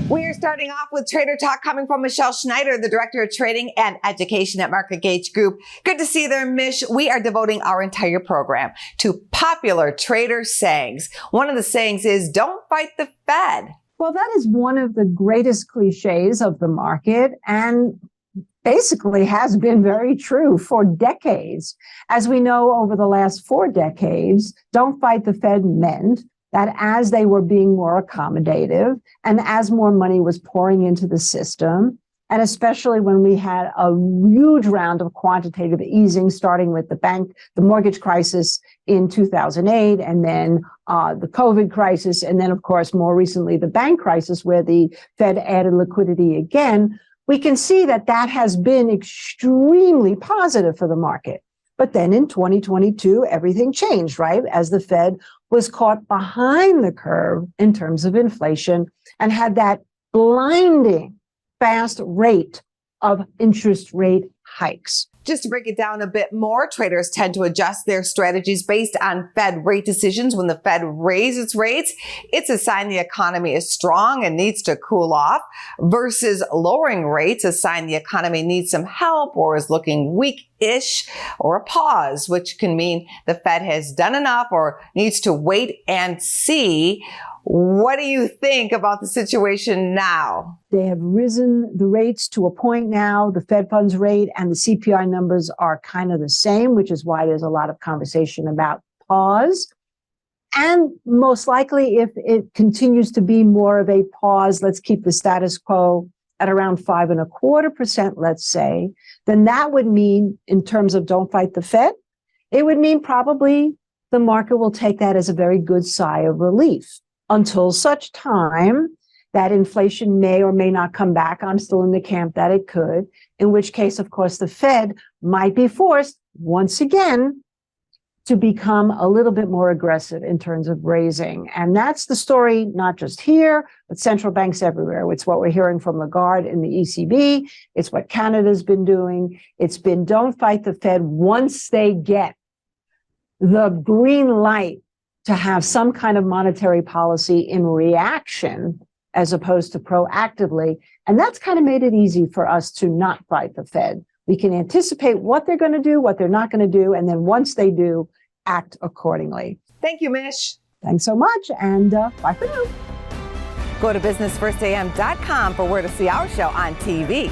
We are starting off with Trader Talk coming from Michele Schneider, the Director of Trading and Education at MarketGauge Group. Good to see you there, Mich. We are devoting our entire program to popular trader sayings. One of the sayings is, don't fight the Fed. Well, that is one of the greatest cliches of the market and basically has been very true for decades. As we know, over the last 4 decades, don't fight the Fed meant that as they were being more accommodative and as more money was pouring into the system, and especially when we had a huge round of quantitative easing, starting with the mortgage crisis in 2008, and then the COVID crisis, and then, of course, more recently, the bank crisis, where the Fed added liquidity again, we can see that that has been extremely positive for the market. But then in 2022, everything changed, right? As the Fed was caught behind the curve in terms of inflation and had that blinding fast rate of interest rate hikes. Just to break it down a bit more, traders tend to adjust their strategies based on Fed rate decisions. When the Fed raises rates, it's a sign the economy is strong and needs to cool off, versus lowering rates, a sign the economy needs some help or is looking weak-ish, or a pause, which can mean the Fed has done enough or needs to wait and see. What do you think about the situation now? They have risen the rates to a point now. The Fed funds rate and the CPI numbers are kind of the same, which is why there's a lot of conversation about pause. And most likely, if it continues to be more of a pause, let's keep the status quo at around 5.25%, let's say, then that would mean, in terms of don't fight the Fed, it would mean probably the market will take that as a very good sigh of relief, until such time that inflation may or may not come back. I'm still in the camp that it could, in which case, of course, the Fed might be forced once again to become a little bit more aggressive in terms of raising. And that's the story, not just here, but central banks everywhere. It's what we're hearing from Lagarde in the ECB. It's what Canada's been doing. It's been don't fight the Fed once they get the green light to have some kind of monetary policy in reaction as opposed to proactively. And that's kind of made it easy for us to not fight the Fed. We can anticipate what they're going to do, what they're not going to do, and then once they do, act accordingly. Thank you, Mich. Thanks so much, and bye for now. Go to businessfirstam.com for where to see our show on TV.